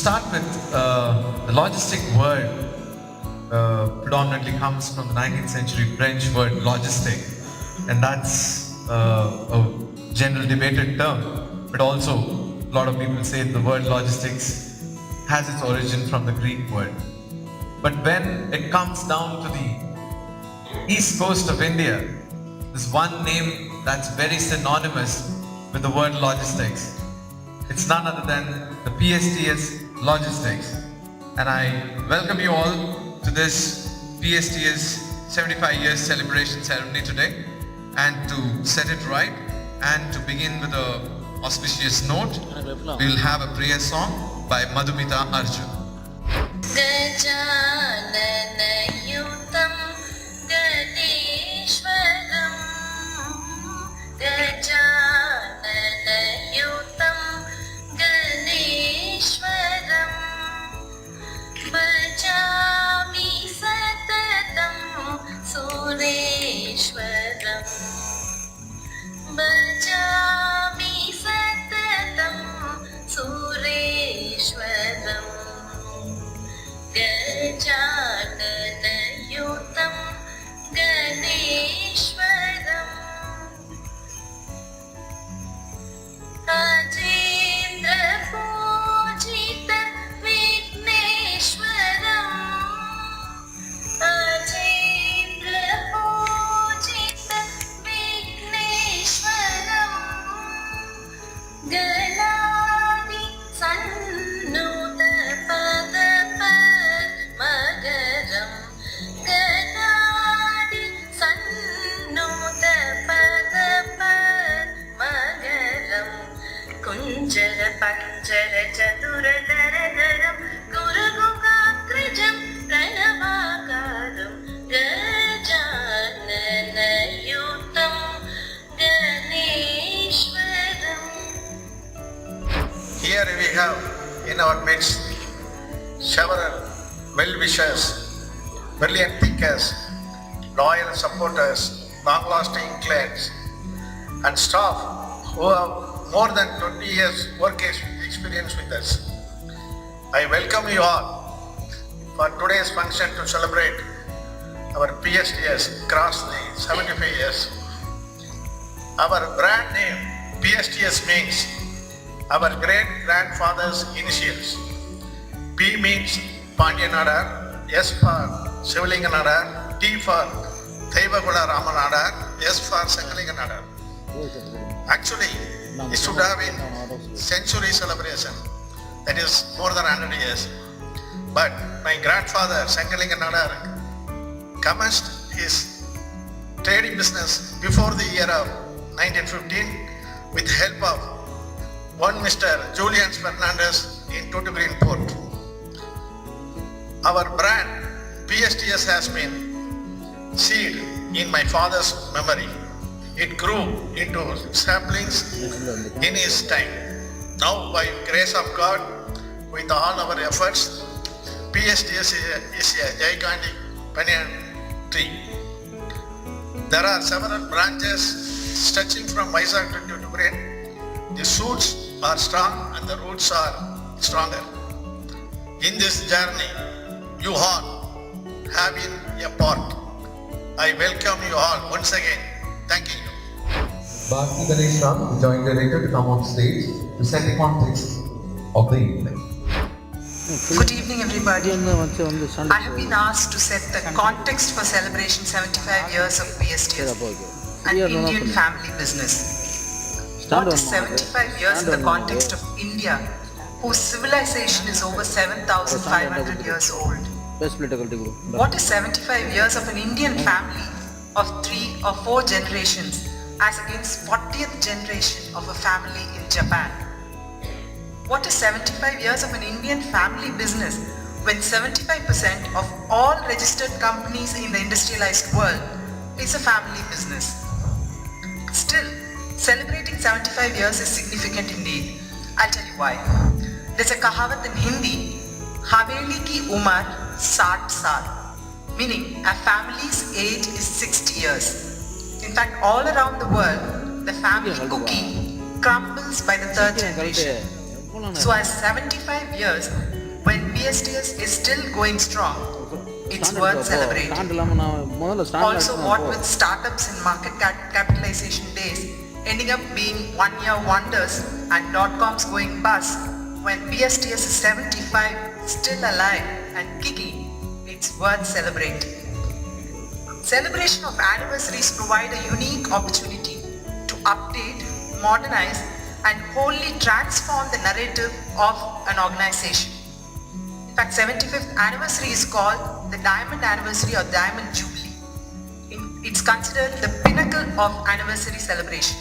start with, the logistic word predominantly comes from the 19th century French word logistic, and that's a general debated term, but also a lot of people say the word logistics has its origin from the Greek word. But when it comes down to the east coast of India, there's one name that's very synonymous with the word logistics. It's none other than the PSTS Logistics. And I welcome you all to this PSTS 75 years celebration ceremony today. And to set it right and to begin with a auspicious note, we'll have a prayer song by Madhumita Arjun. गजाननयुतं गणेश्वरं गजाननयुतं गणेश्वरं भजामि सततं सुरेश्वरं भजामि सततं सुरेश्वरम् गजाननयुतं गणेश्वरम् अजेन्द्रपूजित विघ्नेश्वरम् अजेन्द्रपूजित विघ्नेश्वरम् गणादि सन्नुत पदपद्मगरम् गणादि सन्नुत पदपद्मगरम् कुञ्जर पञ्जर चतुरधरधरं गुरुगुगाग्रजं प्रणवाकारं गजाननयुतं गणेश्वरम्. Here we have in our midst several well-wishers, brilliant thinkers, loyal supporters, long-lasting clients, and staff who have more than 20 years work experience with us. I welcome you all for today's function to celebrate our PSTS cross the 75 years. Our brand name PSTS means our great grandfather's initials. P means Pandyanadar, S for Sivalinganadar, T for Theivagula Ramanadar, S for Sangalinganadar. Actually, it should have been century celebration, that is more than 100 years. But my grandfather Sangalinganadar commenced his trading business before the year of 1915 with help of one Mr. Julian Fernandez in Tuticorin Port. Our brand PSTS has been seed in my father's memory. It grew into saplings in his time. Now, by grace of God, with all our efforts, PSTS is a gigantic banyan tree. There are several branches stretching from Vizag to Tuticorin. The shoots are strong and the roots are stronger. In this journey, you all have been a part. I welcome you all once again. Thank you. Bharti Ganesh Ram, the Joint Director, to come on stage to set the context of the evening. Good evening, everybody. I have been asked to set the context for celebration 75 years of PSTS, an Indian family business. What is 75 years in the context of India, whose civilization is over 7,500 years old? What is 75 years of an Indian family of 3 or 4 generations as against 40th generation of a family in Japan? What is 75 years of an Indian family business when 75% of all registered companies in the industrialized world is a family business? Still, celebrating 75 years is significant indeed. I'll tell you why. There's a kahavat in Hindi, Haveli ki umar 60 saal, meaning a family's age is 60 years. In fact, all around the world, the family cookie crumbles by the 3rd generation. So as 75 years When BSTS is still going strong, it's worth celebrating. Stand இல்லாமல் நான் முதல்ல stand Also, what with startups in market capitalization days ending up being one-year wonders and dot-coms going bust, when BSTS is 75, still alive and kicking, it's worth celebrating. Celebration of anniversaries provide a unique opportunity to update, modernize, and wholly transform the narrative of an organization. In fact, 75th anniversary is called the Diamond Anniversary or Diamond Jubilee. It's considered the pinnacle of anniversary celebration.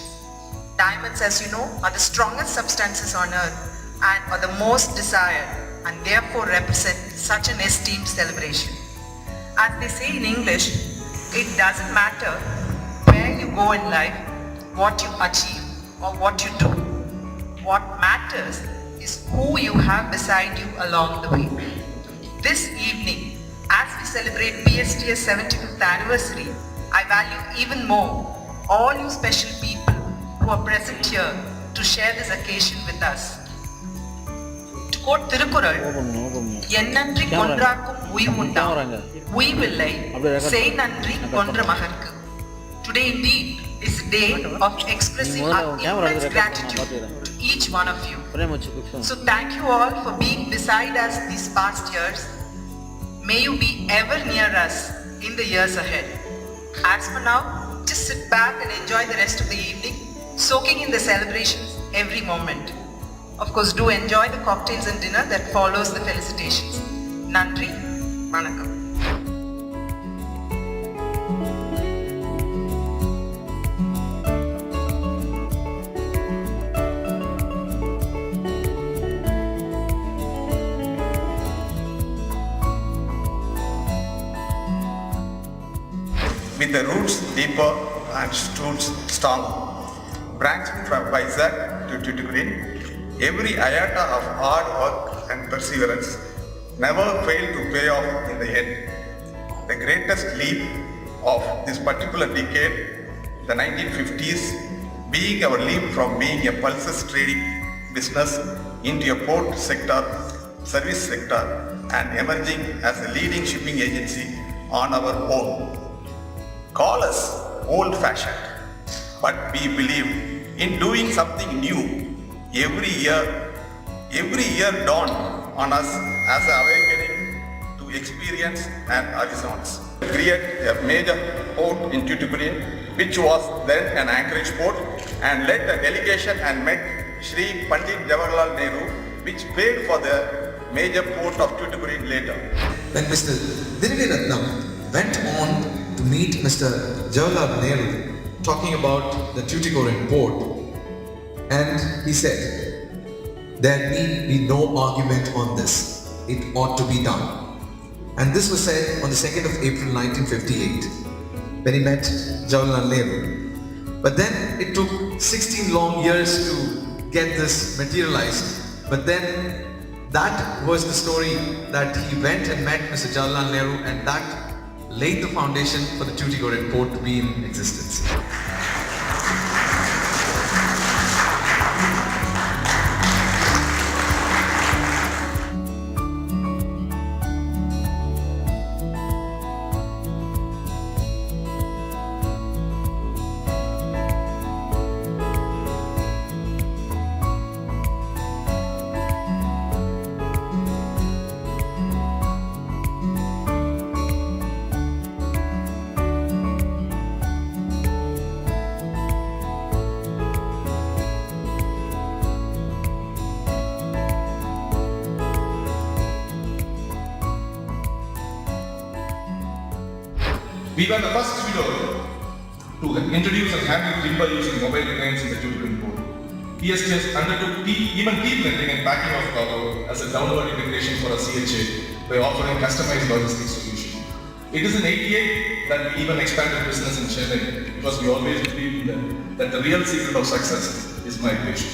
Diamonds, as you know, are the strongest substances on earth and are the most desired and therefore represent such an esteemed celebration. As they say in English, it doesn't matter where you go in life, what you achieve or what you do. What matters is who you have beside you along the way. This evening, as we celebrate BSTS 75th anniversary, I value even more all you special people who are present here to share this occasion with us. To quote Thirukural, "Ennandri kondrakum uivundam, uivillai sei nandri kondra magarku." Today indeed is a day of expressing our immense gratitude to each one of you. So thank you all for being beside us these past years. May you be ever near us in the years ahead. As for now, just sit back and enjoy the rest of the evening, soaking in the celebrations every moment. Of course, do enjoy the cocktails and dinner that follows the felicitations. Nandri, Vanakkam. With the roots deeper and stools strong, branching from Vizag to Tuticorin, every iota of hard work and perseverance never failed to pay off in the end. The greatest leap of this particular decade, the 1950s, being our leap from being a pulses trading business into a port sector, service sector, and emerging as a leading shipping agency on our own. Call us old-fashioned, but we believe in doing something new. Every year dawned on us as an awakening to experience and horizons. Create a major port in Tuticorin, which was then an anchorage port, and led a delegation and met Shri Pandit Jawaharlal Nehru, which paid for the major port of Tuticorin later. When Mr. Dirili Ratnam went on to meet Mr. Jawaharlal Nehru talking about the Tuticorin port, and he said, "There need be no argument on this. It ought to be done." And this was said on the 2nd of April 1958 when he met Jawaharlal Nehru. But then it took 16 long years to get this materialized. But then that was the story, that he went and met Mr. Jawaharlal Nehru, and that laid the foundation for the Tuticorin port to be in existence. We were the first widow to introduce and handle timber using mobile cranes in the Tuticorin port. PSTS undertook even team lending and packing of cargo as a downward integration for a CHA by offering customized logistics solution. It is in '88 that we even expanded business in Chennai, because we always believed that the real secret of success is migration.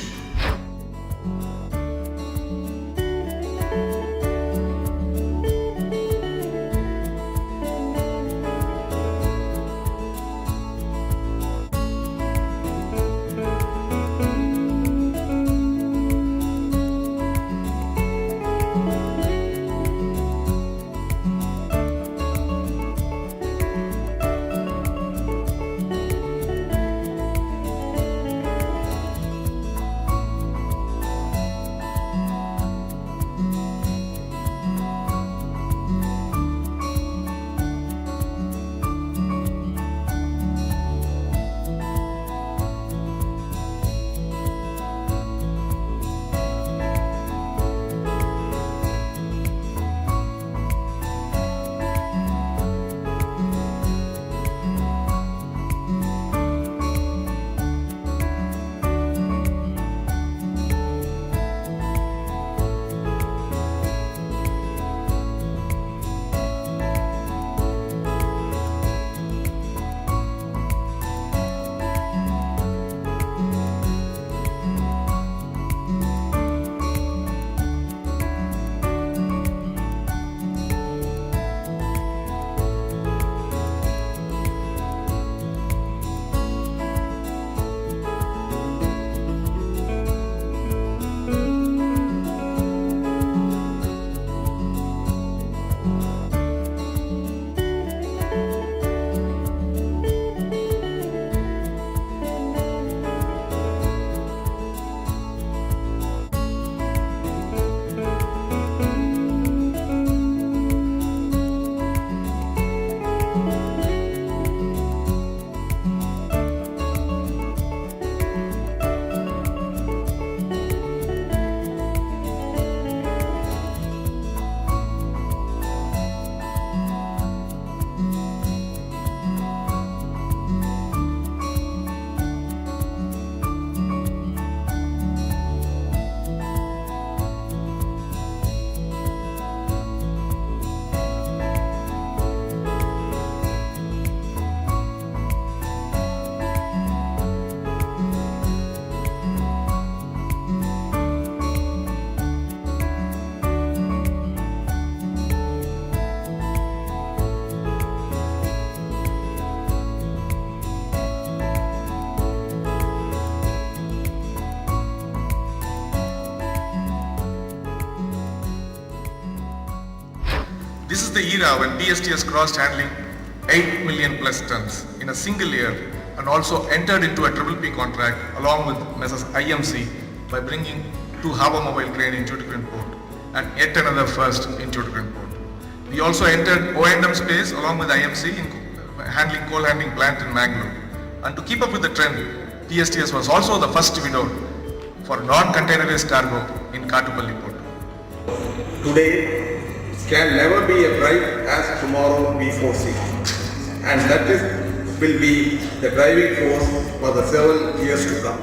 is the era when PSTS crossed handling 8 million plus tons in a single year and also entered into a triple P contract along with Messrs. IMC by bringing 2 Harbour Mobile Crane in Tuticorin Port and yet another first in Tuticorin Port. We also entered O&M space along with IMC in handling coal handling plant in Mangalore. And to keep up with the trend, PSTS was also the first window for non-containerized cargo in Katupalli Port. Today can never be as bright as tomorrow we foresee, and that will be the driving force for the several years to come.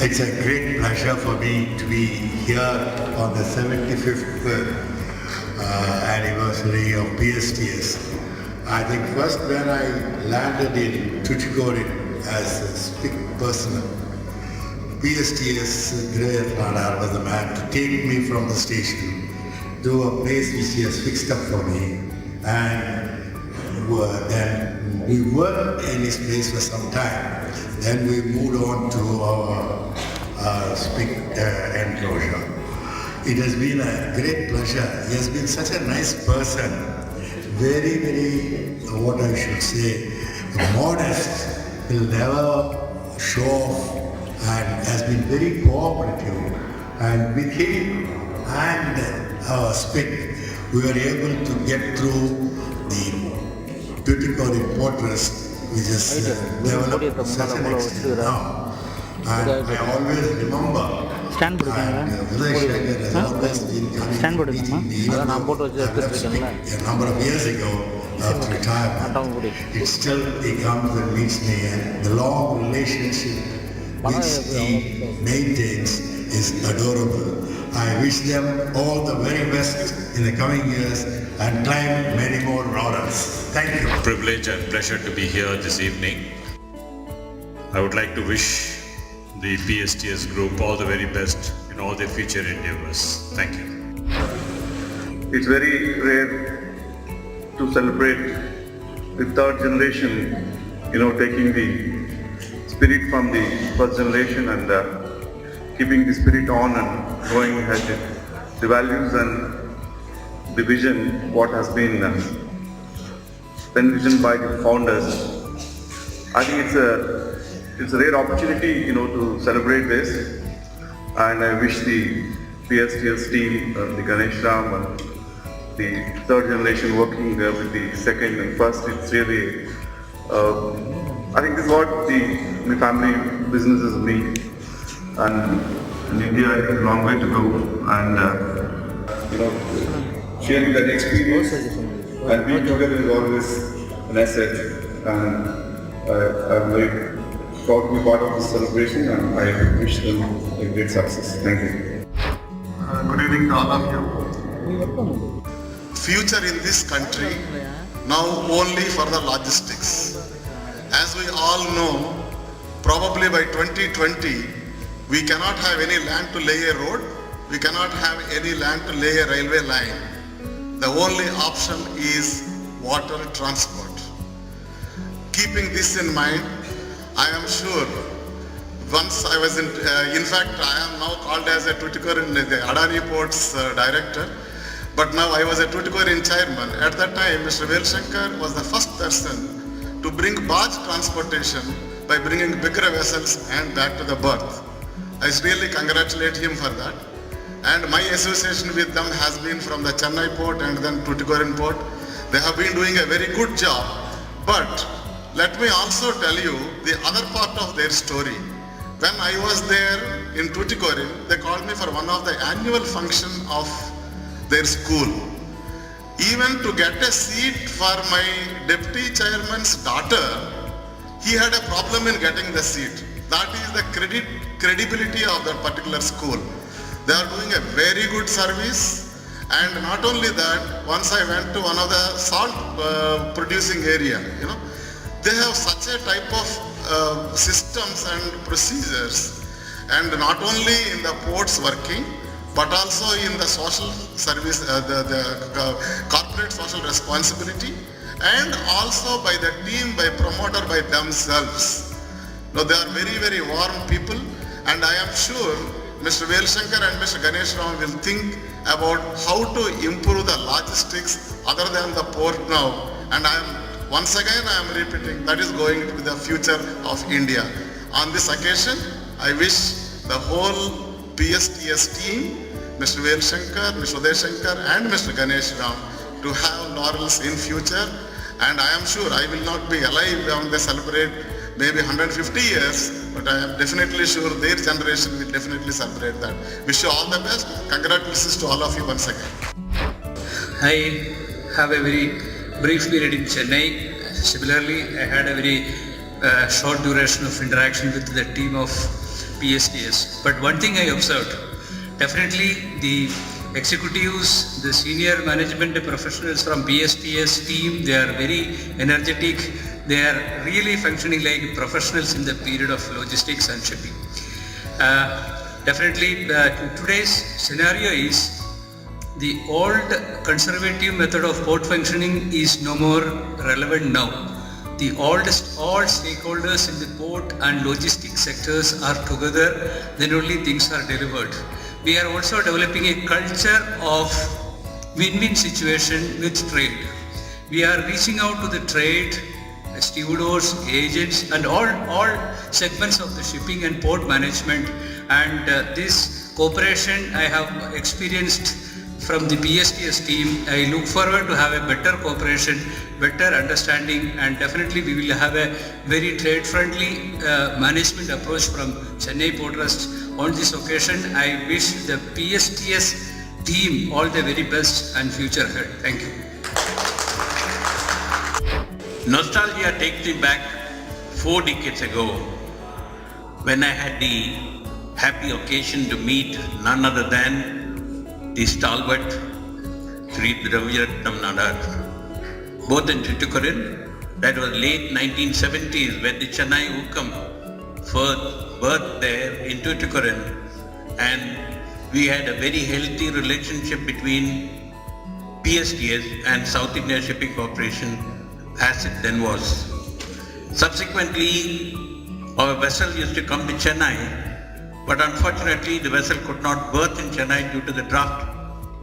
It's a great pleasure for me to be here on the 75th anniversary of PSTS. I think first when I landed in Tuticorin as a speak person, PSTS Greyat Radar was the man to take me from the station to a place which he has fixed up for me, and then we worked in his place for some time. Then we moved on to our speak enclosure. It has been a great pleasure. He has been such a nice person, very, what I should say, modest. He'll never show off and has been very cooperative. And with him and our SPIC, we were able to get through the Tuticorin Port Trust, which has developed to such an extent now. And I always remember, and Uday Shankar has always been coming to meeting me, even though I left SPIC a number of years ago after retirement. It still, he comes and meets me, and the long relationship which he maintains is adorable. I wish them all the very best in the coming years and climb many more laurels. Thank you. Privilege and pleasure to be here this evening. I would like to wish the PSTS group all the very best in all their future endeavors. Thank you. It's very rare to celebrate the third generation, taking the spirit from the first generation and keeping the spirit on and going ahead. The values and the vision, what has been envisioned by the founders. I think it's a rare opportunity, to celebrate this, and I wish the PSTS team, the Ganesh Ram and the third generation working with the second and first. It's really, I think this is what my family businesses mean, and in India I think a long way to go, and sharing that experience and being together is always an asset, and I'm very proud to be part of this celebration, and I wish them a great success. Thank you. Good evening to all of you. Future in this country now only for the logistics. As we all know, probably by 2020 we cannot have any land to lay a road, we cannot have any land to lay a railway line. The only option is water transport. Keeping this in mind, I am sure once I was in fact I am now called as a Tuticorin, the Adani Ports director, but now I was a Tuticorin chairman. At that time, Mr. Velshankar was the first person to bring barge transportation by bringing bigger vessels and back to the berth. I really congratulate him for that. And my association with them has been from the Chennai port and then Tuticorin port. They have been doing a very good job. But let me also tell you the other part of their story. When I was there in Tuticorin, they called me for one of the annual function of their school. Even to get a seat for my deputy chairman's daughter, he had a problem in getting the seat. That is the credibility of that particular school. They are doing a very good service, and not only that, once I went to one of the salt producing area, they have such a type of systems and procedures, and not only in the ports working, but also in the social service, the corporate social responsibility, and also by the team, by promoter, by themselves. Now they are very, very warm people, and I am sure Mr. Velshankar and Mr. Ganesh Ram will think about how to improve the logistics other than the port now. And once again I am repeating, that is going to be the future of India. On this occasion, I wish the whole PSTS team, Mr. Velshankar, Mr. Uday Shankar and Mr. Ganesh Ram to have laurels in future, and I am sure I will not be alive when they celebrate maybe 150 years, but I am definitely sure their generation will definitely celebrate that. Wish you all the best. Congratulations to all of you once again. I have a very brief period in Chennai. Similarly, I had a very short duration of interaction with the team of PSTS. But one thing I observed, definitely the executives, the senior management professionals from PSTS team, they are very energetic. They are really functioning like professionals in the period of logistics and shipping. Definitely today's scenario is the old conservative method of port functioning is no more relevant now. All stakeholders in the port and logistics sectors are together, then only things are delivered. We are also developing a culture of win-win situation with trade. We are reaching out to the trade, stevedores, agents and all segments of the shipping and port management, and this cooperation I have experienced from the PSTS team. I look forward to have a better cooperation, better understanding, and definitely we will have a very trade-friendly management approach from Chennai Port Trust. On this occasion, I wish the PSTS team all the very best and future ahead. Thank you. Nostalgia takes me back 4 decades ago when I had the happy occasion to meet none other than the stalwart Sri Raviratnam Nadar, both in Tuticorin. That was late 1970s when the Chennai Ukam first birthed there in Tuticorin, and we had a very healthy relationship between PSTS and South India Shipping Corporation as it then was. Subsequently, our vessel used to come to Chennai, but unfortunately the vessel could not berth in Chennai due to the draft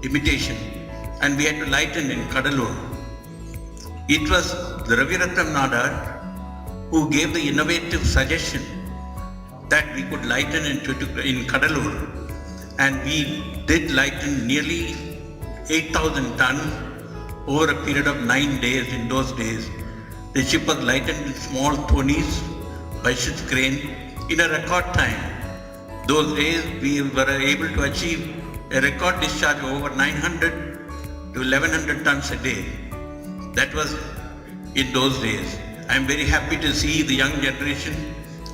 limitation, and we had to lighten in Kadalur. It was the Raviratnam Nadar who gave the innovative suggestion that we could lighten in Kadalur, and we did lighten nearly 8,000 tons over a period of 9 days. In those days, the ship was lightened in small thonies by ship's crane in a record time. Those days we were able to achieve a record discharge of over 900 to 1100 tons a day. That was in those days. I am very happy to see the young generation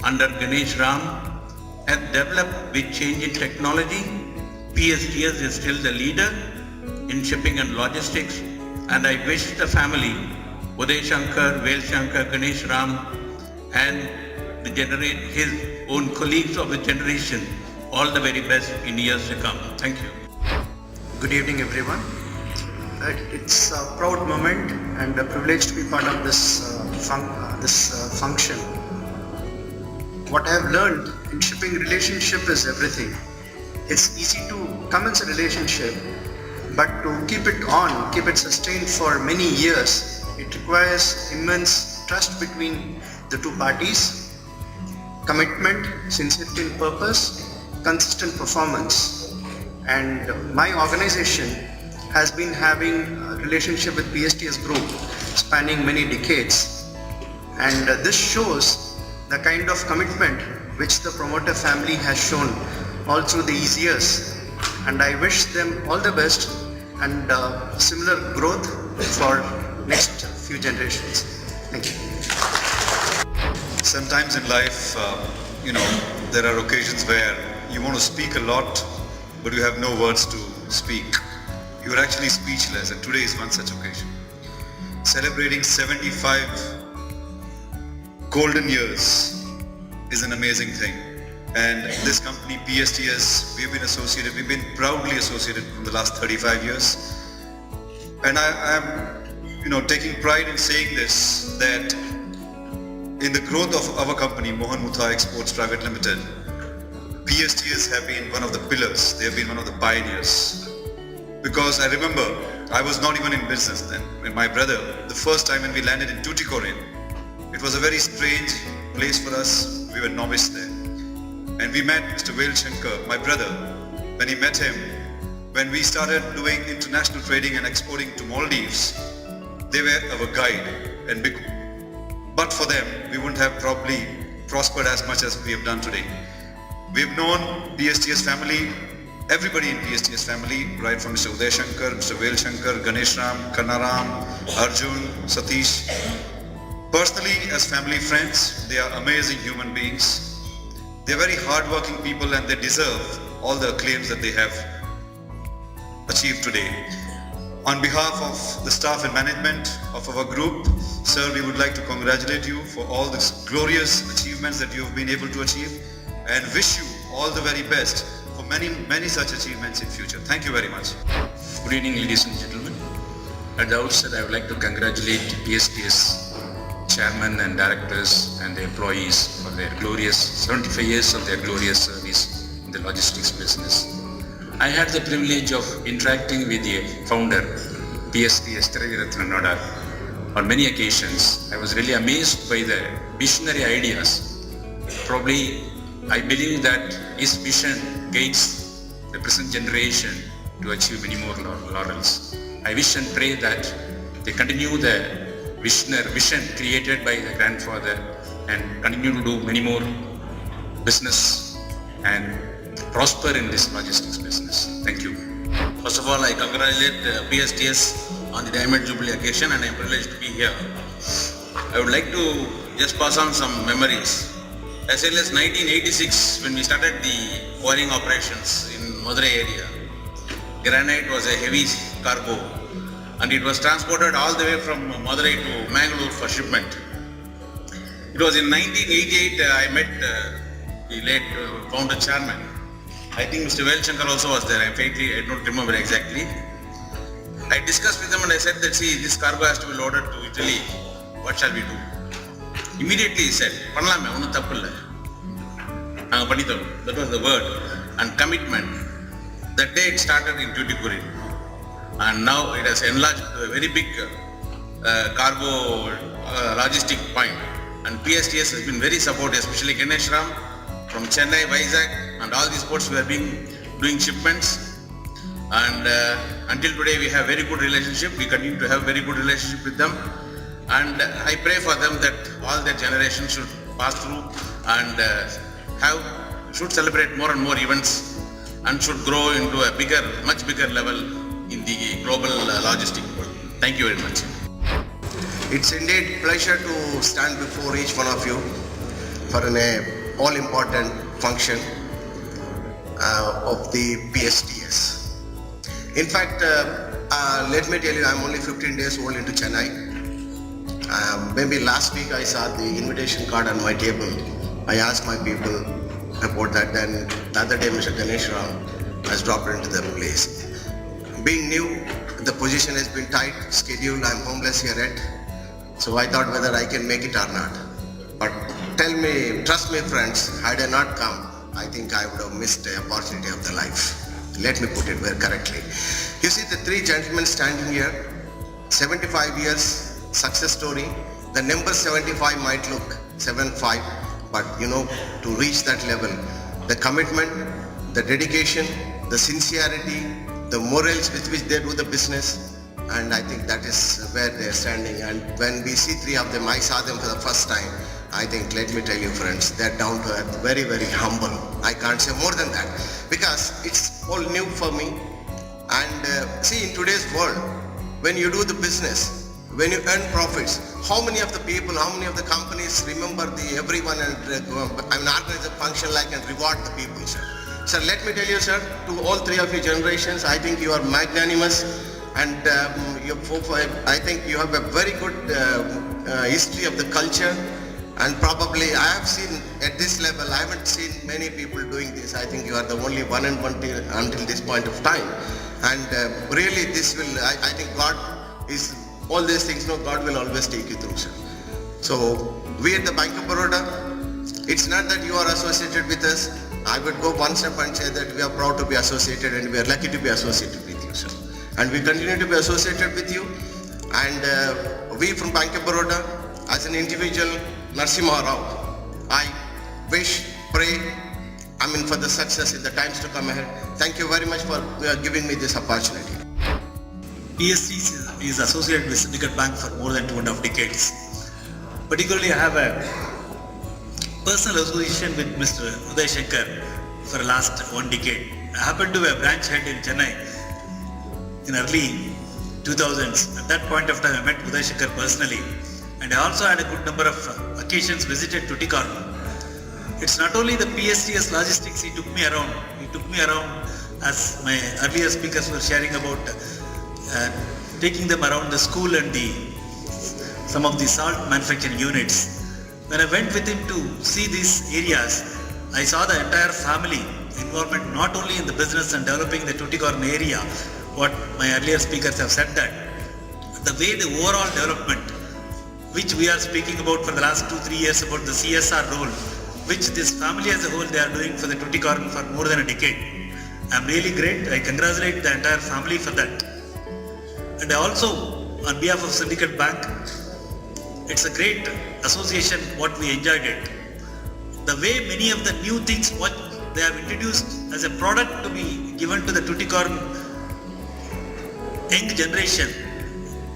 under Ganesh Ram has developed with change in technology. PSTS is still the leader in shipping and logistics, and I wish the family, Uday Shankar, Vel Shankar, Ganesh Ram, and his own colleagues of the generation, all the very best in years to come. Thank you. Good evening, everyone. It's a proud moment and a privilege to be part of this function. What I have learned in shipping relationship is everything. It's easy to commence a relationship, but to keep it sustained for many years, it requires immense trust between the two parties, commitment, sincerity in purpose, consistent performance. And my organization has been having a relationship with PSTS Group spanning many decades. And this shows the kind of commitment which the promoter family has shown all through these years. And I wish them all the best and similar growth for next few generations. Thank you. Sometimes in life, there are occasions where you want to speak a lot, but you have no words to speak. You are actually speechless, and today is one such occasion. Celebrating 75 golden years is an amazing thing. And this company, PSTS, we've been proudly associated from the last 35 years. And I am, taking pride in saying this, that in the growth of our company, Mohan Mutha Exports Private Limited, PSTS have been one of the pillars. They have been one of the pioneers. Because I remember, I was not even in business then. When my brother, the first time when we landed in Tuticorin, it was a very strange place for us. We were novice there. And we met Mr. Vel Shankar, my brother. When he met him, when we started doing international trading and exporting to Maldives, they were our guide. But for them, we wouldn't have probably prospered as much as we have done today. We've known PSTS family, everybody in PSTS family, right from Mr. Uday Shankar, Mr. Vel Shankar, Ganesh Ram, Kannaram, Arjun, Satish. Personally, as family friends, they are amazing human beings. They're very hard-working people, and they deserve all the acclaims that they have achieved today. On behalf of the staff and management of our group, sir, we would like to congratulate you for all the glorious achievements that you have been able to achieve, and wish you all the very best for many, many such achievements in future. Thank you very much. Good evening, ladies and gentlemen. At the outset, I would like to congratulate PSTS chairman and directors and the employees for their glorious 75 years of their glorious service in the logistics business. I had the privilege of interacting with the founder, PSTS Raviratnam Nadar, on many occasions. I was really amazed by the visionary ideas. Probably, I believe that his vision guides the present generation to achieve many more laurels. I wish and pray that they continue the vision created by the grandfather and continue to do many more business and prosper in this logistics business. Thank you. First of all, I congratulate PSTS on the Diamond Jubilee occasion, and I am privileged to be here. I would like to just pass on some memories. as well as 1986 when we started the quarrying operations in Madurai area. Granite was a heavy cargo and it was transported all the way from Madurai to Mangalore for shipment. It was in 1988 I met the late founder chairman. I think Mr. Vel Shankar also was there. I don't remember exactly. I discussed with them and I said that, see, this cargo has to be loaded to Italy. What shall we do? Immediately he said, "Pannalame, onnu thappu illa. Naanga pannitharom." That was the word and commitment. That day it started in Tuticorin and now it has enlarged to a very big cargo logistic point. And PSTS has been very supportive, especially Ganesh Ram from Chennai, Vizag, and all these ports we have been doing shipments. And until today we have very good relationship. We continue to have very good relationship with them. And I pray for them that all their generations should pass through and should celebrate more and more events and should grow into a bigger, much bigger level in the global logistic world. Thank you very much. It's indeed pleasure to stand before each one of you for an all-important function of the PSTS. In fact, let me tell you, I'm only 15 days old into Chennai. Maybe last week I saw the invitation card on my table. I asked my people about that, then the other day Mr. Ganesh Ram has dropped into the place. Being new, the position has been tight, schedule, I'm homeless here yet. So I thought whether I can make it or not. But tell me, trust me friends, had I not come, I think I would have missed the opportunity of the life. Let me put it very correctly. You see the three gentlemen standing here, 75 years, success story. The number 75 might look 75, but you know, to reach that level, the commitment, the dedication, the sincerity, the morals with which they do the business, and I think that is where they are standing. And when we see three of them, I saw them for the first time, I think, let me tell you friends, they're down to earth, very, very humble. I can't say more than that because it's all new for me. And see, in today's world, when you do the business, when you earn profits, how many of the people, how many of the companies remember everyone and organize a function like and reward the people, sir? Sir, let me tell you, sir, to all three of your generations, I think you are magnanimous and I think you have a very good history of the culture. And probably I have seen at this level, I haven't seen many people doing this. I think you are the only one and one until this point of time. And really this will, I think God is, all these things, no, God will always take you through, sir. So we at the Bank of Baroda, it's not that you are associated with us. I would go one step and say that we are proud to be associated and we are lucky to be associated with you, sir. And we continue to be associated with you. And we from Bank of Baroda, as an individual, Narasimha Rao, I wish, pray, for the success in the times to come ahead. Thank you very much for giving me this opportunity. PSTS is associated with Syndicate Bank for more than 2.5 decades. Particularly, I have a personal association with Mr. Uday Shankar for the last 1 decade. I happened to be a branch head in Chennai in early 2000s. At that point of time, I met Uday Shankar personally. And I also had a good number of occasions visited Tuticorin. It's not only the PSTS logistics, he took me around. He took me around, as my earlier speakers were sharing about taking them around the school and some of the salt manufacturing units. When I went with him to see these areas, I saw the entire family involvement not only in the business and developing the Tuticorin area, what my earlier speakers have said that, the way the overall development which we are speaking about for the last 2-3 years about the CSR role, which this family as a whole they are doing for the Tuticorin for more than a decade. I'm really great. I congratulate the entire family for that. And I also, on behalf of Syndicate Bank, it's a great association what we enjoyed it. The way many of the new things what they have introduced as a product to be given to the Tuticorin young generation,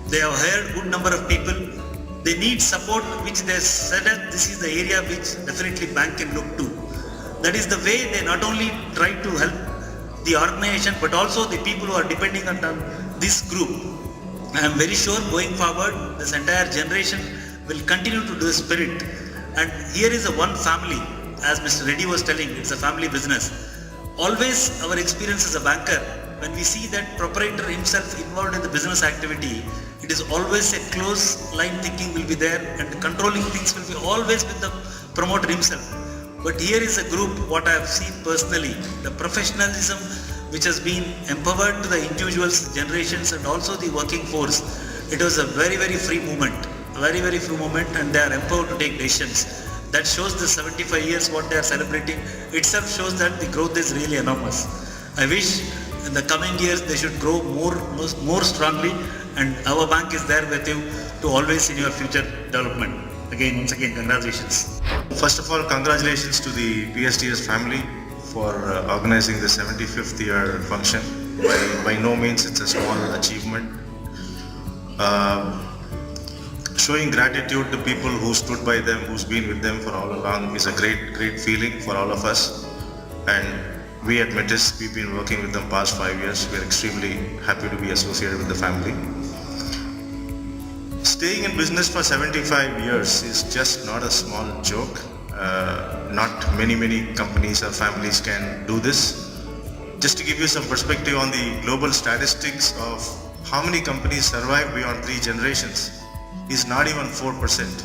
they have hired good number of people. They need support, which they said that this is the area which definitely bank can look to. That is the way they not only try to help the organization, but also the people who are depending on this group. I am very sure going forward, this entire generation will continue to do the spirit. And here is a one family, as Mr. Reddy was telling, it's a family business. Always our experience as a banker, when we see that proprietor himself involved in the business activity, it is always a close line thinking will be there, and controlling things will be always with the promoter himself. But here is a group, what I have seen personally, the professionalism which has been empowered to the individuals, generations, and also the working force. It was a very, very free movement, and they are empowered to take decisions. That shows the 75 years what they are celebrating itself shows that the growth is really enormous. I wish in the coming years they should grow more strongly, and our bank is there with you to always in your future development. Once again, congratulations. First of all, congratulations to the PSTS family for organizing the 75th year function. By no means it's a small achievement. Showing gratitude to people who stood by them, who's been with them for all along is a great feeling for all of us. And we at Metis, we've been working with them past 5 years. We're extremely happy to be associated with the family. Staying in business for 75 years is just not a small joke. Not many companies or families can do this. Just to give you some perspective on the global statistics of how many companies survive beyond 3 generations is not even 4%.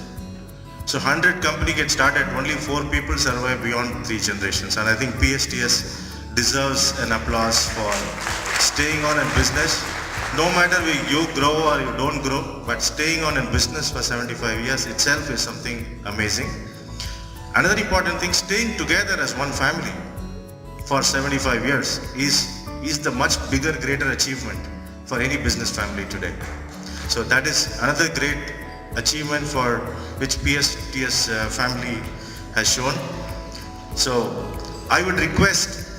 So 100 company get started, only 4 people survive beyond 3 generations. And I think PSTS deserves an applause for staying on in business. No matter you grow or you don't grow, but staying on in business for 75 years itself is something amazing. Another important thing, staying together as one family for 75 years is the much bigger, greater achievement for any business family today. So that is another great achievement for which PSTS family has shown. So I would request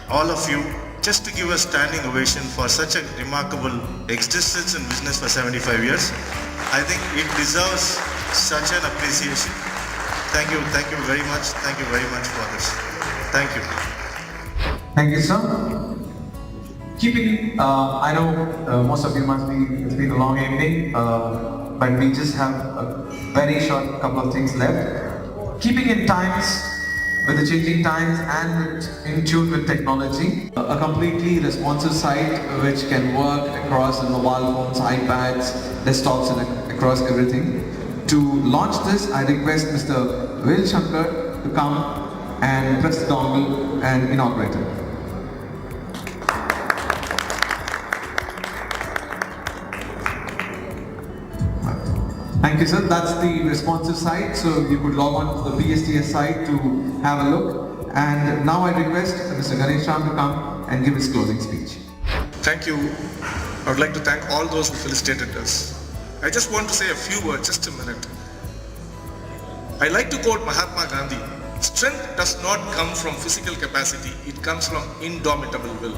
all of you just to give a standing ovation for such a remarkable existence in business for 75 years. I think it deserves such an appreciation. Thank you very much. Thank you very much for this. Thank you. Thank you, sir. I know most of you it's been a long evening, but we just have a very short couple of things left. Keeping in times with the changing times and in tune with technology, a completely responsive site which can work across the mobile phones, iPads, desktops, and across everything. To launch this, I request Mr. Vil Shankar to come and press the dongle and inaugurate it. Thank you, sir. That's the responsive site, so you could log on to the PSTS site to have a look. And now I request Mr. Ganesh Ram to come and give his closing speech. Thank you. I would like to thank all those who felicitated us. I just want to say a few words, just a minute. I like to quote Mahatma Gandhi. Strength does not come from physical capacity, it comes from indomitable will.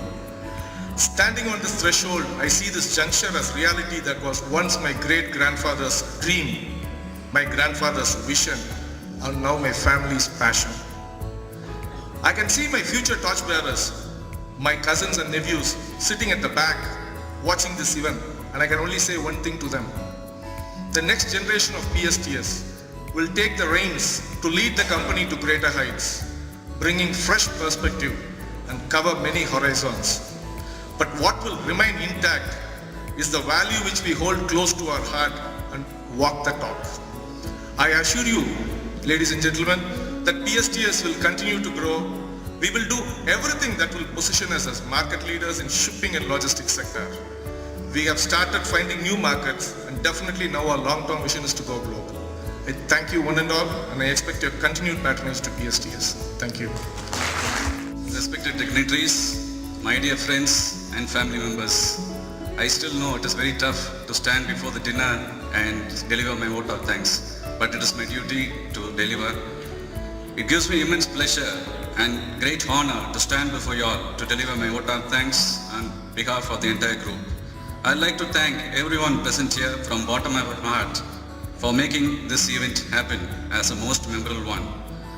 Standing on this threshold, I see this juncture as reality that was once my great-grandfather's dream, my grandfather's vision, and now my family's passion. I can see my future torchbearers, my cousins and nephews sitting at the back, watching this event, and I can only say one thing to them. The next generation of PSTS will take the reins to lead the company to greater heights, bringing fresh perspective and cover many horizons. But what will remain intact is the value which we hold close to our heart and walk the talk. I assure you, ladies and gentlemen, that PSTS will continue to grow. We will do everything that will position us as market leaders in shipping and logistics sector. We have started finding new markets, and definitely now our long-term vision is to go global. I thank you one and all, and I expect your continued patronage to PSTS. Thank you. Respected dignitaries, my dear friends and family members, I still know it is very tough to stand before the dinner and deliver my vote of thanks, but it is my duty to deliver. It gives me immense pleasure and great honor to stand before you all to deliver my vote of thanks on behalf of the entire group. I'd like to thank everyone present here from bottom of my heart for making this event happen as a most memorable one.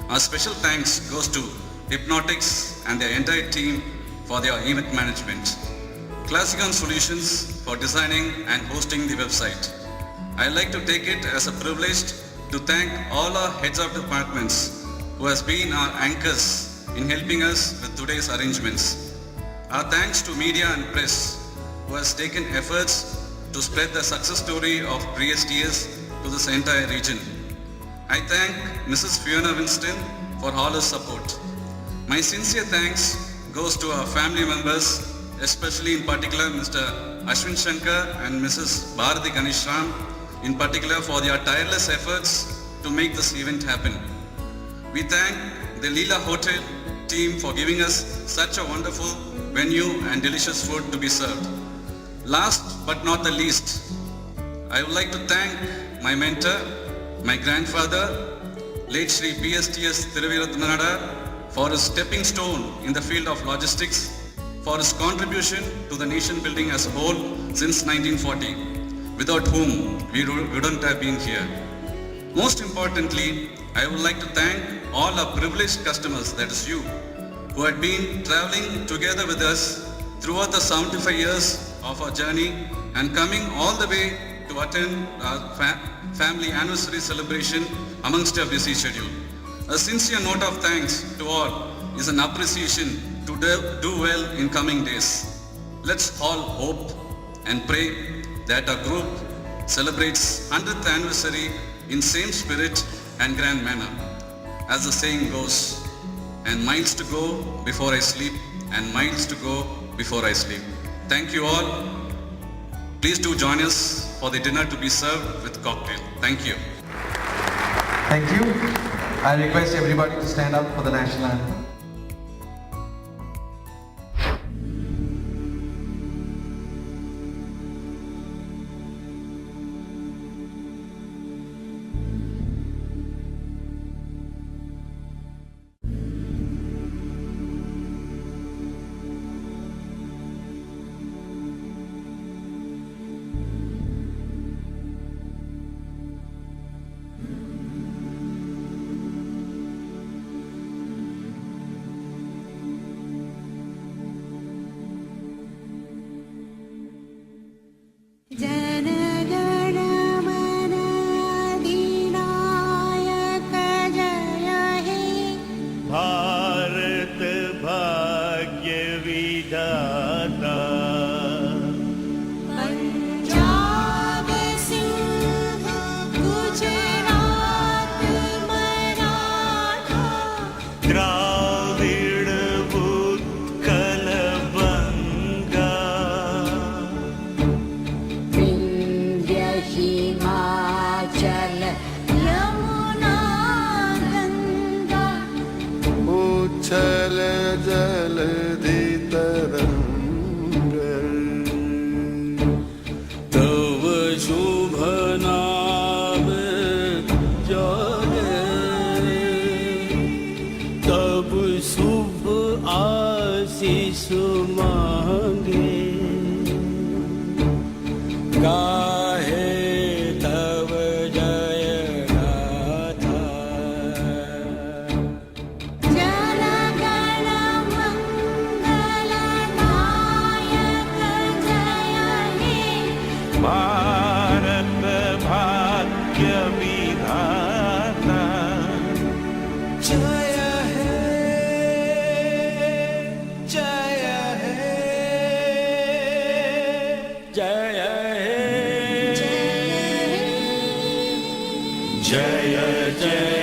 Our special thanks goes to Hypnotics and their entire team for their event management. Classicon Solutions for designing and hosting the website. I'd like to take it as a privilege to thank all our heads of departments who has been our anchors in helping us with today's arrangements. Our thanks to media and press who has taken efforts to spread the success story of PSTS to this entire region. I thank Mrs. Fiona Winston for all her support. My sincere thanks goes to our family members, especially in particular Mr. Ashwin Shankar and Mrs. Bharati Ganeshram, in particular for their tireless efforts to make this event happen. We thank the Leela Hotel team for giving us such a wonderful venue and delicious food to be served. Last but not the least, I would like to thank my mentor, my grandfather, late Shri PSTS Thiruviratnada, for his stepping stone in the field of logistics, for his contribution to the nation building as a whole since 1940, without whom we wouldn't have been here. Most importantly, I would like to thank all our privileged customers, that is you, who had been traveling together with us throughout the 75 years of our journey and coming all the way to attend our family anniversary celebration amongst our busy schedule. A sincere note of thanks to all is an appreciation to do well in coming days. Let's all hope and pray that our group celebrates 100th anniversary in same spirit and grand manner. As the saying goes, and miles to go before I sleep, and miles to go before I sleep. Thank you all. Please do join us for the dinner to be served with cocktail. Thank you. Thank you. I request everybody to stand up for the national anthem. Jaya Jaya